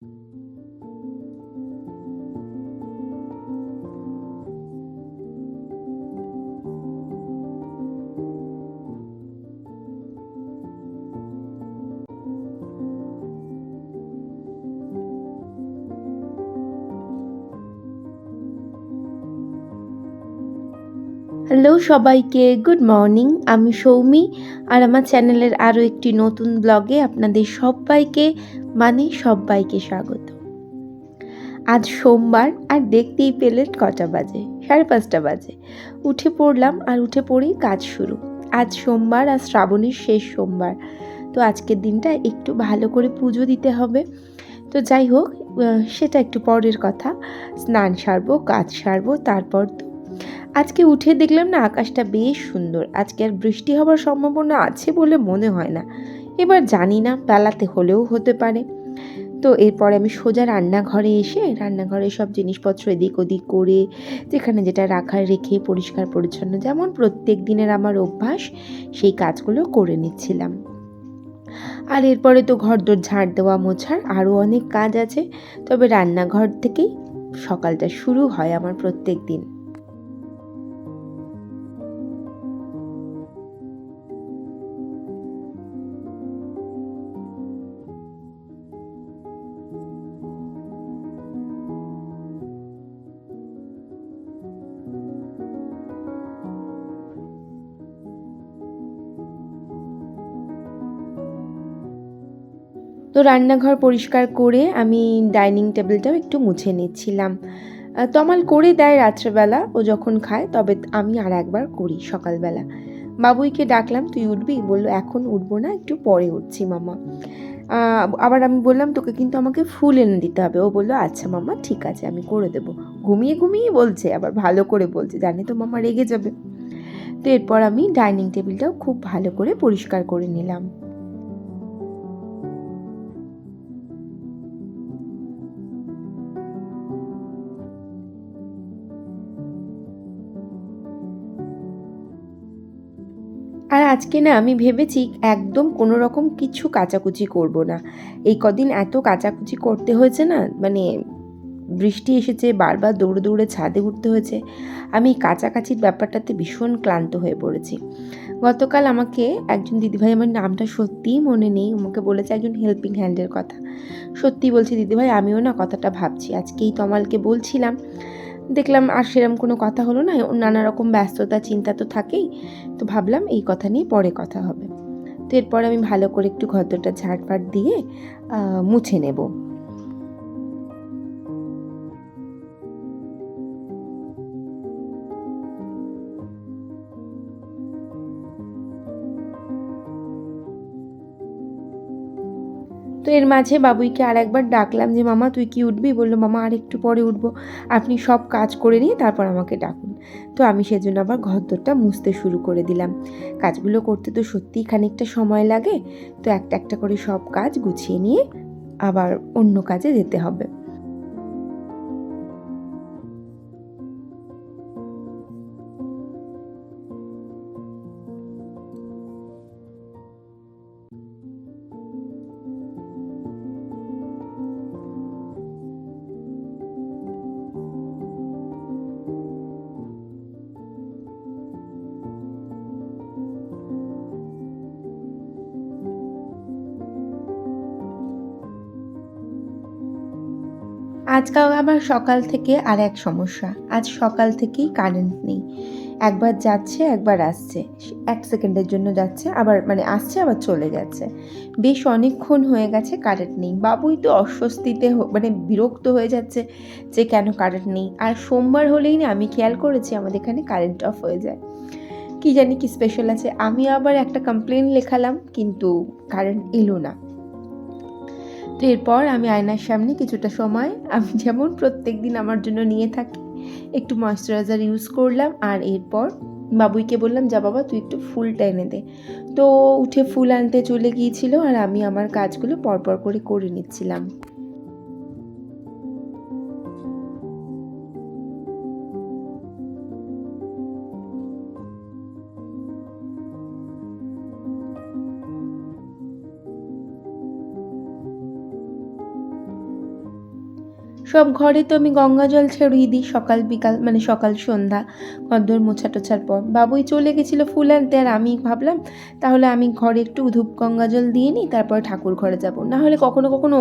Hello সবাইকে, good morning. আমি সৌমি আর আমার চ্যানেলের আরও একটি নতুন ব্লগে আপনাদের সব্বাইকে স্বাগত। আজ সোমবার আর দেখতেই পেলেন কটা বাজে, 5:30 বাজে। উঠে পড়লাম আর উঠে পড়েই কাজ শুরু। আজ সোমবার আর শ্রাবণের শেষ সোমবার, তো আজকের দিনটা একটু ভালো করে পুজো দিতে হবে। তো যাই হোক, সেটা একটু পরের কথা। স্নান সারবো, কাজ সারবো, তারপর তো আজকে উঠে দেখলাম না আকাশটা বেশ সুন্দর। আজকে আর বৃষ্টি হবার সম্ভাবনা আছে বলে মনে হয় না, এবার জানি না, বেলাতে হলেও হতে পারে। তো এরপরে আমি সোজা রান্নাঘরে এসে রান্নাঘরে সব জিনিসপত্র এদিক ওদিক করে, যেখানে যেটা রাখার রেখে পরিষ্কার পরিচ্ছন্ন, যেমন প্রত্যেক দিনের আমার অভ্যাস, সেই কাজগুলো করে নিচ্ছিলাম। আর এরপরে তো ঘরদোর ঝাড় দেওয়া মোছার আরও অনেক কাজ আছে, তবে রান্নাঘর থেকেই সকালটা শুরু হয় আমার প্রত্যেক দিন। তো রান্নাঘর পরিষ্কার করে আমি ডাইনিং টেবিলটাও একটু মুছে নিচ্ছিলাম। তমাল করে দেয় রাত্রেবেলা ও যখন খায়, তবে আমি আর একবার করি সকালবেলা। বাবুইকে ডাকলাম, তুই উঠবি? বলল এখন উঠবো না, একটু পরে উঠছি মামা। আবার আমি বললাম, তোকে কিন্তু আমাকে ফুল এনে দিতে হবে। ও বললো আচ্ছা মামা, ঠিক আছে, আমি করে দেবো। ঘুমিয়ে ঘুমিয়ে বলছে, আবার ভালো করে বলছে, জানি তো মামা রেগে যাবে। তো এরপর আমি ডাইনিং টেবিলটাও খুব ভালো করে পরিষ্কার করে নিলাম। আর আজকে না আমি ভেবেছি একদম কোনো রকম কিছু কাচাকুচি করব না। এই কদিন এত কাচাকুচি করতে হয়েছে না, মানে বৃষ্টি এসেছে, বারবার দৌড়ে দৌড়ে ছাদে উঠতে হয়েছে। আমি কাচাকাচির ব্যাপারটাতে ভীষণ ক্লান্ত হয়ে পড়েছি। গতকাল আমাকে একজন দিদিভাই, আমার নামটা সত্যিই মনে নেই, আমাকে বলেছে একজন হেল্পিং হ্যান্ডের কথা। সত্যি বলছি দিদিভাই, আমিও না কথাটা ভাবছি। আজকেই তমালকে বলছিলাম, দেখলাম আর সেরকম কোনো কথা হলো না। নানা রকম ব্যস্ততা চিন্তা তো থাকেই, তো ভাবলাম এই কথা নিয়ে পরে কথা হবে। তো এরপর আমি ভালো করে একটু ঘরদোরটা ঝাড়ফাট দিয়ে মুছে নেব। তো এর মাঝে বাবুইকে আর একবার ডাকলাম যে মামা তুই কি উঠবি? বললো মামা আর একটু পরে উঠবো, আপনি সব কাজ করে নিয়ে তারপর আমাকে ডাকুন। তো আমি সেজন্য আবার ঘরদোরটা মুছতে শুরু করে দিলাম। কাজগুলো করতে তো সত্যিই খানিকটা সময় লাগে, তো একটা একটা করে সব কাজ গুছিয়ে নিয়ে আবার অন্য কাজে যেতে হবে। আজকাল আবার সকাল থেকে আর এক সমস্যা। আজ সকাল থেকেই কারেন্ট নেই। একবার যাচ্ছে, একবার আসছে। 1 সেকেন্ডের জন্য যাচ্ছে, আবার মানে আসছে, আবার চলে যাচ্ছে। বেশ অনেকক্ষণ হয়ে গেছে কারেন্ট নেই। বাবুই তো অস্বস্তিতে মানে বিরক্ত হয়ে যাচ্ছে যে কেন কারেন্ট নেই। আর সোমবার হলেই না আমি খেয়াল করেছি আমাদের এখানে কারেন্ট অফ হয়ে যায়। কি জানি কি স্পেশাল আছে। আমি আবার একটা কমপ্লেন লেখালাম, কিন্তু কারেন্ট এলো না। তো এরপর আমি আয়নার সামনে কিছুটা সময়, আমি যেমন প্রত্যেকদিন আমার জন্য নিয়ে থাকি, একটু ময়েশ্চারাইজার ইউজ করলাম। আর এরপর বাবুইকে বললাম, যা বাবা তুই একটু ফুলটা এনে দে। তো উঠে ফুল আনতে চলে গিয়েছিল, আর আমি আমার কাজগুলো পরপর করে নিচ্ছিলাম। সব ঘরে তো আমি গঙ্গা জল ছড়িয়ে দিই সকাল বিকাল, মানে সকাল সন্ধ্যা ঘরদোর মোছা টোছার পর। বাবুই চলে গেছিলো ফুল আনতে, আর আমি ভাবলাম তাহলে আমি ঘরে একটু ধূপ গঙ্গা জল দিয়ে নিই, তারপরে ঠাকুর ঘরে যাব। না হলে কখনো কখনো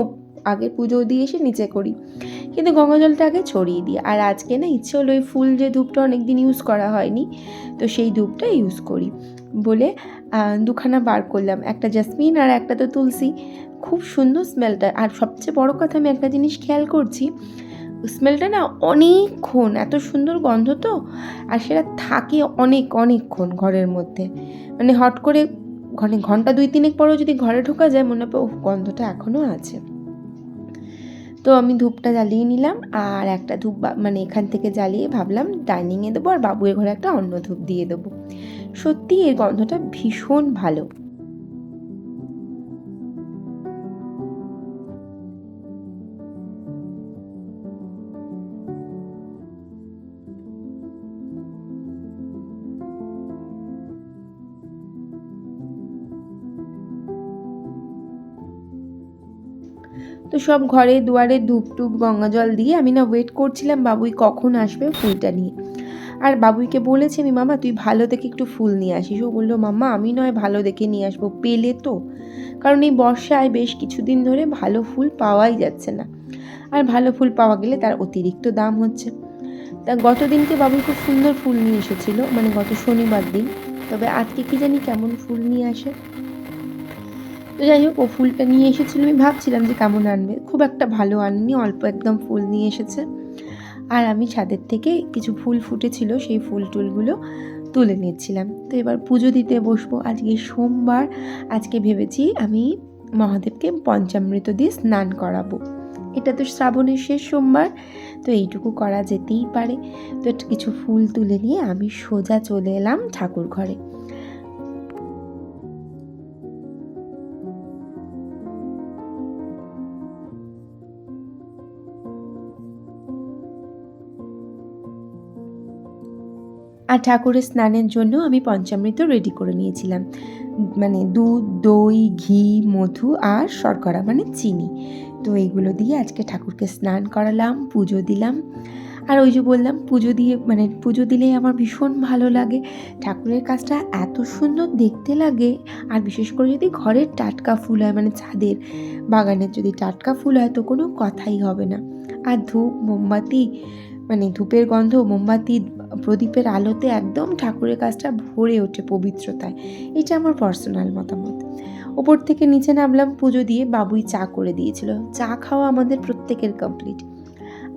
আগে পুজো দিয়ে এসে নিচে করি, কিন্তু গঙ্গা জলটা আগে ছড়িয়ে দিই। আর আজকে না ইচ্ছে হলো ওই ফুল যে ধূপটা অনেক দিন ইউজ করা হয়নি, তো সেই ধূপটা ইউজ করি বলে দুখানা বার করলাম, একটা জাসমিন আর একটা তো তুলসী। খুব সুন্দর স্মেলটা। আর সবচেয়ে বড় কথা, আমি একটা জিনিস খেয়াল করছি, স্মেলটা না অনেকক্ষণ, এত সুন্দর গন্ধ তো, আর সেটা থাকে অনেকক্ষণ ঘরের মধ্যে। মানে হট করে ঘন্টা 2-3 পরেও যদি ঘরে ঢোকা যায়, মনে হবে ও গন্ধটা এখনও আছে। তো আমি ধূপটা জ্বালিয়ে নিলাম, আর একটা ধূপ মানে এখান থেকে জ্বালিয়ে ভাবলাম ডাইনিংয়ে দেবো, আর বাবুয়ের ঘরে একটা অন্য ধূপ দিয়ে দেবো। সত্যি এর গন্ধটা ভীষণ ভালো। তো সব ঘরে দুয়ারে ধূপ টুপ গঙ্গা জল দিয়ে আমি না ওয়েট করছিলাম বাবুই কখন আসবে ফুলটা নিয়ে। আর বাবুইকে বলেছি আমি, মামা তুই ভালো দেখে একটু ফুল নিয়ে আসিস। ও বললো, মাম্মা আমি নয় ভালো দেখে নিয়ে আসবো, পেলে তো। কারণ এই বর্ষায় বেশ কিছুদিন ধরে ভালো ফুল পাওয়াই যাচ্ছে না, আর ভালো ফুল পাওয়া গেলে তার অতিরিক্ত দাম হচ্ছে। তা গত দিনকে বাবুই খুব সুন্দর ফুল নিয়ে এসেছিলো, মানে গত শনিবার দিন। তবে আজকে কি জানি কেমন ফুল নিয়ে আসে। তো যাই হোক, ও ফুলটা নিয়ে এসেছিলো, আমি ভাবছিলাম যে কেমন আনবে, খুব একটা ভালো আনেনি, অল্প একদম ফুল নিয়ে এসেছে। আর আমি ছাদের থেকে কিছু ফুল ফুটেছিল, সেই ফুল টুলগুলো তুলে নিচ্ছিলাম। তো এবার পুজো দিতে বসবো। আজকে সোমবার, আজকে ভেবেছি আমি মহাদেবকে পঞ্চামৃত দিয়ে স্নান করাবো। এটা তো শ্রাবণের শেষ সোমবার, তো এইটুকু করা যেতেই পারে। তো কিছু ফুল তুলে নিয়ে আমি সোজা চলে এলাম ঠাকুর ঘরে। আর ঠাকুরের স্নানের জন্য আমি পঞ্চামৃত রেডি করে নিয়েছিলাম, মানে দুধ, দই, ঘি, মধু আর শর্করা মানে চিনি। তো এইগুলো দিয়ে আজকে ঠাকুরকে স্নান করালাম, পুজো দিলাম। আর ওই যে বললাম, পুজো দিয়ে মানে পুজো দিলেই আমার ভীষণ ভালো লাগে। ঠাকুরের কাজটা এত সুন্দর দেখতে লাগে, আর বিশেষ করে যদি ঘরের টাটকা ফুল হয়, মানে ছাদের বাগানের যদি টাটকা ফুল হয়, তো কোনো কথাই হবে না। আর ধূপ মোমবাতি, মানে ধূপের গন্ধ, মোমবাতি, প্রদীপের আলোতে একদম ঠাকুরের কাজটা ভরে ওঠে পবিত্রতায়। এটা আমার পার্সোনাল মতামত। ওপর থেকে নিচে নামলাম পুজো দিয়ে, বাবুই চা করে দিয়েছিল। চা খাওয়া আমাদের প্রত্যেকের কমপ্লিট।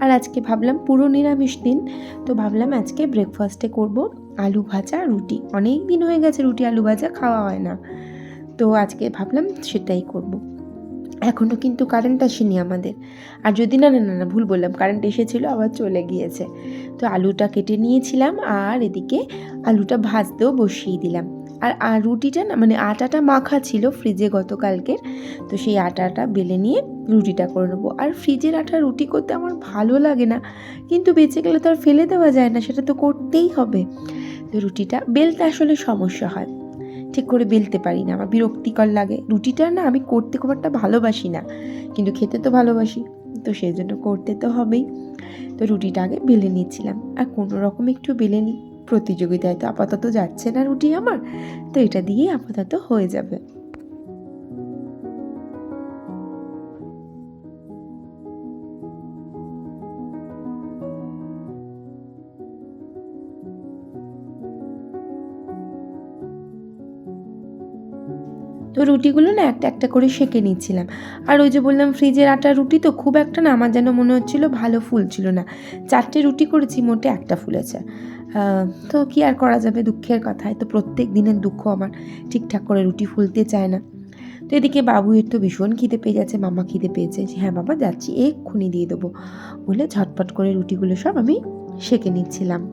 আর আজকে ভাবলাম পুরো নিরামিষ দিন, তো ভাবলাম আজকে ব্রেকফাস্টে করব আলু ভাজা, রুটি। অনেক দিন হয়ে গেছে রুটি আলু ভাজা খাওয়া হয় না, তো আজকে ভাবলাম সেটাই করব। এখনও কিন্তু কারেন্ট আসেনি আমাদের। আর যদি না না না না ভুল বললাম, কারেন্ট এসেছিলো আবার চলে গিয়েছে। তো আলুটা কেটে নিয়েছিলাম, আর এদিকে আলুটা ভাজতেও বসিয়ে দিলাম। আর রুটিটা না, মানে আটাটা মাখা ছিল ফ্রিজে গতকালকের, তো সেই আটাটা বেলে নিয়ে রুটিটা করে নেবো। আর ফ্রিজের আটা রুটি করতে আমার ভালো লাগে না, কিন্তু বেঁচে গেলে তো আর ফেলে দেওয়া যায় না, সেটা তো করতেই হবে। তো রুটিটা বেলতে আসলে সমস্যা হয়, ঠিক করে বেলতে পারি না, আমার বিরক্তিকর লাগে। রুটিটা না আমি করতে খুব একটা ভালোবাসি না, কিন্তু খেতে তো ভালোবাসি, তো সেই জন্য করতে তো হবেই। তো রুটিটা আগে বেলে নিচ্ছিলাম, আর কোনো রকম একটু বেলে নিই, প্রতিযোগিতায় তো আপাতত যাচ্ছে না রুটি আমার, তো এটা দিয়েই আপাতত হয়ে যাবে। তো রুটিগুলো না একটা একটা করে সেঁকে নিচ্ছিলাম। আর ওই যে বললাম ফ্রিজের আটার রুটি, তো খুব একটা না, আমার যেন মনে হচ্ছিলো ভালো ফুলছিল না। 4টে রুটি করেছি, মোটে একটা ফুলেছে। তো কি আর করা যাবে, দুঃখের কথাই তো, প্রত্যেক দিনের দুঃখ আমার, ঠিকঠাক করে রুটি ফুলতে চায় না। তো এদিকে বাবুয়ের তো ভীষণ খিদে পেয়ে যাচ্ছে, মামা খিদে পেয়েছে, হ্যাঁ বাবা যাচ্ছি, এক্ষুনি দিয়ে দেবো বলে ঝটপট করে রুটিগুলো সব আমি সেঁকে নিচ্ছিলাম।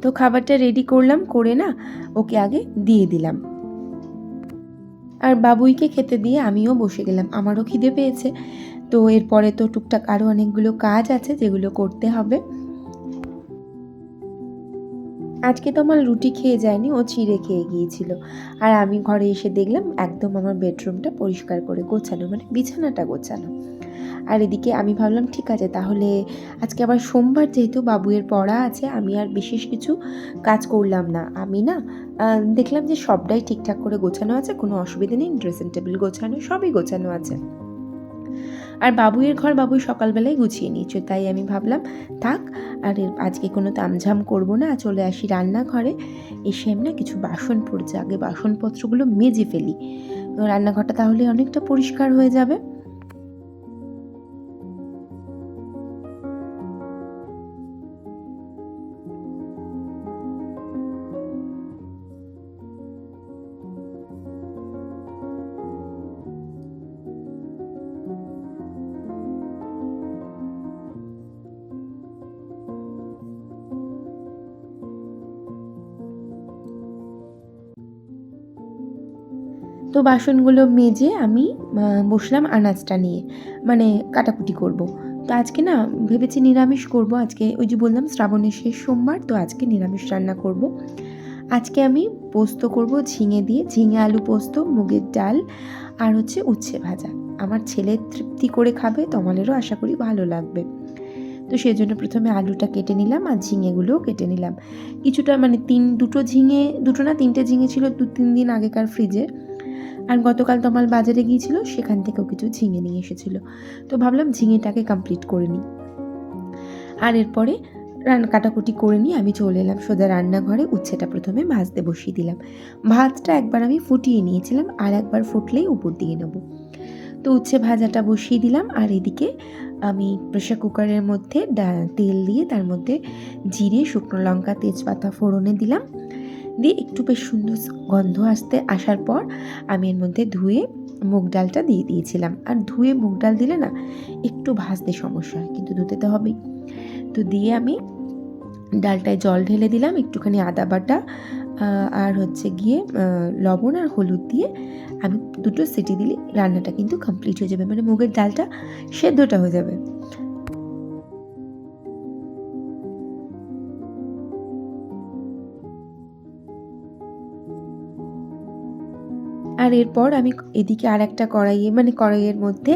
তো খাবারটা রেডি করলাম, করে না ওকে আগে দিয়ে দিলাম, আর বাবুইকে খেতে দিয়ে আমিও বসে গেলাম, আমারও খিদে পেয়েছে। তো এরপরে তো টুকটাক আরও অনেকগুলো কাজ আছে যেগুলো করতে হবে। আজকে তো আমার রুটি খেয়ে যায়নি, ও চিড়ে খেয়ে গিয়েছিল। আর আমি ঘরে এসে দেখলাম একদম আমার বেডরুমটা পরিষ্কার করে গোছানো, মানে বিছানাটা গোছানো। আর এদিকে আমি ভাবলাম ঠিক আছে তাহলে আজকে আবার সোমবার যেহেতু বাবুয়ের পড়া আছে, আমি আর বিশেষ কিছু কাজ করলাম না। আমি না দেখলাম যে সবটাই ঠিকঠাক করে গোছানো আছে, কোনো অসুবিধা নেই, ড্রেসিং টেবিল গোছানো, সবই গোছানো আছে। আর বাবুইয়ের ঘর বাবুই সকালবেলায় গুছিয়ে নিয়েছে, তাই আমি ভাবলাম থাক, আর আজকে কোনো তামঝাম করবো না, চলে আসি রান্নাঘরে। এসে আমি না কিছু বাসন পড়ছে, আগে বাসনপত্রগুলো মেজে ফেলি, রান্নাঘরটা তাহলে অনেকটা পরিষ্কার হয়ে যাবে। তো বাসনগুলো মেজে আমি বসলাম আনাজটা নিয়ে, মানে কাটাকুটি করব। তো আজকে না ভেবেছি নিরামিষ করব, আজকে ওই যে বললাম শ্রাবণের শেষ সোমবার, তো আজকে নিরামিষ রান্না করব। আজকে আমি পোস্ত করব ঝিঙে দিয়ে, ঝিঙে আলু পোস্ত, মুগের ডাল আর হচ্ছে উচ্ছে ভাজা। আমার ছেলে তৃপ্তি করে খাবে, তোমাদেরও আশা করি ভালো লাগবে। তো সেই জন্য প্রথমে আলুটা কেটে নিলাম আর ঝিঙেগুলোও কেটে নিলাম। কিছুটা মানে দুটো না তিনটে ঝিঙে ছিল 2-3 দিন আগেকার ফ্রিজে। আর গতকাল তমাল বাজারে গিয়েছিল, সেখান থেকেও কিছু ঝিঙে নিয়ে এসেছিল। তো ভাবলাম ঝিঙেটাকে কমপ্লিট করে নিই। আর এরপরে কাটাকুটি করে নিয়ে আমি চলে এলাম সোজা রান্নাঘরে। উচ্ছেটা প্রথমে ভাজতে বসিয়ে দিলাম। ভাতটা একবার আমি ফুটিয়ে নিয়েছিলাম, আর একবার ফুটলেই উপর দিয়ে নেব। তো উচ্ছে ভাজাটা বসিয়ে দিলাম, আর এদিকে আমি প্রেশার কুকারের মধ্যে তেল দিয়ে তার মধ্যে জিরে, শুকনো লঙ্কা, তেজপাতা ফোড়নে দিলাম। দিয়ে একটু বেশ সুন্দর গন্ধ আসার পর আমি এর মধ্যে ধুয়ে মুগ ডালটা দিয়ে দিয়েছিলাম। আর ধুয়ে মুগ ডাল দিলে না একটু ভাজতে সমস্যা হয়, কিন্তু ধুতে তো হবেই। তো দিয়ে আমি ডালটায় জল ঢেলে দিলাম, একটুখানি আদা বাটা আর হচ্ছে গিয়ে লবণ আর হলুদ দিয়ে আমি 2টো সিটি দিলে রান্নাটা কিন্তু কমপ্লিট হয়ে যাবে, মানে মুগের ডালটা সেদ্ধটা হয়ে যাবে। আর এরপর আমি এদিকে আর একটা কড়াইয়ের মধ্যে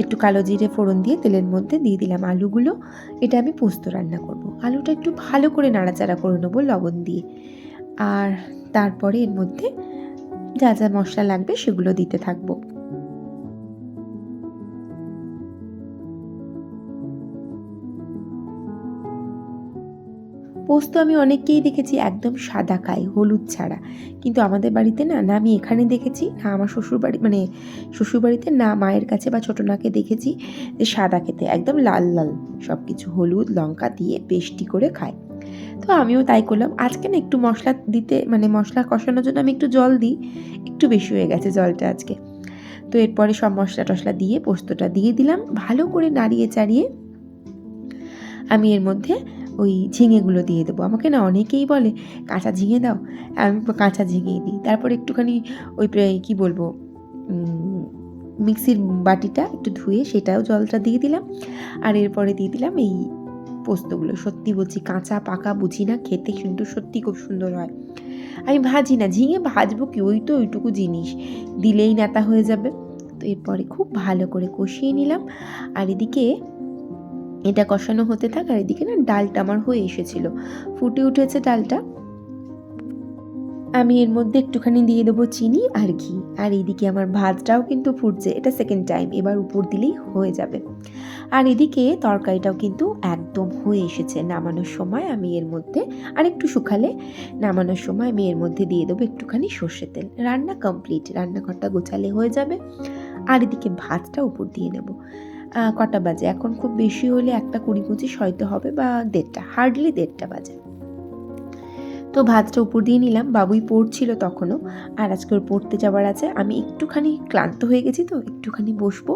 একটু কালো জিরে ফোড়ন দিয়ে তেলের মধ্যে দিয়ে দিলাম আলুগুলো। এটা আমি পোস্ত রান্না করব। আলুটা একটু ভালো করে নাড়াচাড়া করে নেবো লবণ দিয়ে। আর তারপরে এর মধ্যে যা যা মশলা লাগবে সেগুলো দিতে থাকবো। পোস্ত আমি অনেককেই দেখেছি একদম সাদা খায়, হলুদ ছাড়া। কিন্তু আমাদের বাড়িতে না, না আমি এখানে দেখেছি, না আমার শ্বশুরবাড়ি মানে শ্বশুরবাড়িতে, না মায়ের কাছে বা ছোটো নাকে দেখেছি যে সাদা খেতে, একদম লাল লাল সব কিছু হলুদ লঙ্কা দিয়ে পেস্টি করে খায়। তো আমিও তাই করলাম। আজকে না একটু মশলা দিতে, মানে মশলা কষানোর জন্য আমি একটু জল দিই, একটু বেশি হয়ে গেছে জলটা আজকে। তো এরপরে সব মশলা টশলা দিয়ে পোস্তটা দিয়ে দিলাম, ভালো করে নাড়িয়ে চাড়িয়ে আমি এর মধ্যে ওই ঝিঙেগুলো দিয়ে দেবো। আমাকে না অনেকেই বলে কাঁচা ঝিঙে দাও, আমি কাঁচা ঝিঙেই দিই। তারপর একটুখানি ওই কী বলবো, মিক্সির বাটিটা একটু ধুয়ে সেটাও জলটা দিয়ে দিলাম। আর এরপরে দিয়ে দিলাম এই পোস্তগুলো। সত্যি বলছি কাঁচা পাকা বুঝি না, খেতে কিন্তু সত্যি খুব সুন্দর হয়। আমি ভাজি না, ঝিঙে ভাজবো কি, ওই তো ওইটুকু জিনিস দিলেই নেতা হয়ে যাবে। তো এরপরে খুব ভালো করে কষিয়ে নিলাম। আর এদিকে এটা কষানো হতে থাক, আর এদিকে না ডালটা আমার হয়ে এসেছিল, ফুটে উঠেছে ডালটা। আমি এর মধ্যে একটুখানি দিয়ে দেবো চিনি আর ঘি। আর এইদিকে আমার ভাতটাও কিন্তু ফুটছে, এটা সেকেন্ড টাইম, এবার উপর দিলেই হয়ে যাবে। আর এদিকে তরকারিটাও কিন্তু একদম হয়ে এসেছে। নামানোর সময় আমি এর মধ্যে আর একটু শুকালে নামানোর সময় আমি এর মধ্যে দিয়ে দেবো একটুখানি সর্ষের তেল। রান্না কমপ্লিট, রান্নাঘরটা গোছালে হয়ে যাবে। আর এদিকে ভাতটা উপর দিয়ে নেব। কটা বাজে এখন, খুব বেশি হলে 1:20-25 হয়তো হবে, বা 1:30, হার্ডলি 1:30 বাজে। তো ভাতটা উপর দিয়ে নিলাম, বাবুই পড়ছিল তখনও, আর আজকে ওর পড়তে যাওয়ার আছে। আমি একটুখানি ক্লান্ত হয়ে গেছি, তো একটুখানি বসবো,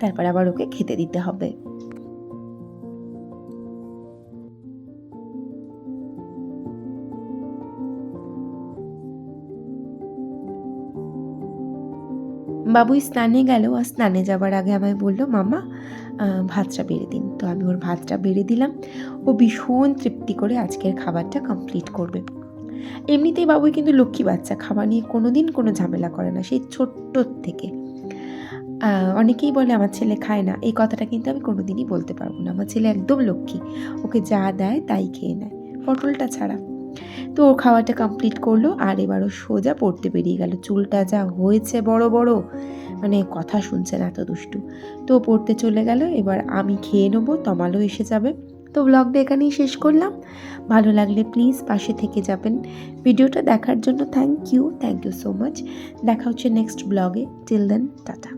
তারপর আবার ওকে খেতে দিতে হবে। বাবুই স্নানে গেল, আর স্নানে যাবার আগে আমায় বলল, মামা ভাতটা বেড়ে দিন। তো আমি ওর ভাতটা বেড়ে দিলাম। ও ভীষণ তৃপ্তি করে আজকের খাবারটা কমপ্লিট করবে। এমনিতেই বাবুই কিন্তু লক্ষ্মী বাচ্চা, খাবার নিয়ে কোনো দিন কোনো ঝামেলা করে না, সেই ছোট্টোর থেকে। অনেকেই বলে আমার ছেলে খায় না, এই কথাটা কিন্তু আমি কোনো দিনই বলতে পারবো না। আমার ছেলে একদম লক্ষ্মী, ওকে যা দেয় তাই খেয়ে নেয়, পটলটা ছাড়া। তো ও খাওয়াটা কমপ্লিট করলো, আর এবার ও সোজা পড়তে বেরিয়ে গেল। চুলটা যা হয়েছে বড় বড়, মানে কথা শুনছে না, এত দুষ্টু। তো ও পড়তে চলে গেল। এবার আমি খেয়ে নেবো, তমালও এসে যাবে। তো ব্লগটা এখানেই শেষ করলাম। ভালো লাগলে প্লিজ পাশে থেকে যাবেন। ভিডিওটা দেখার জন্য থ্যাংক ইউ সো মাচ। দেখা হচ্ছে নেক্সট ব্লগে। Till then, tata.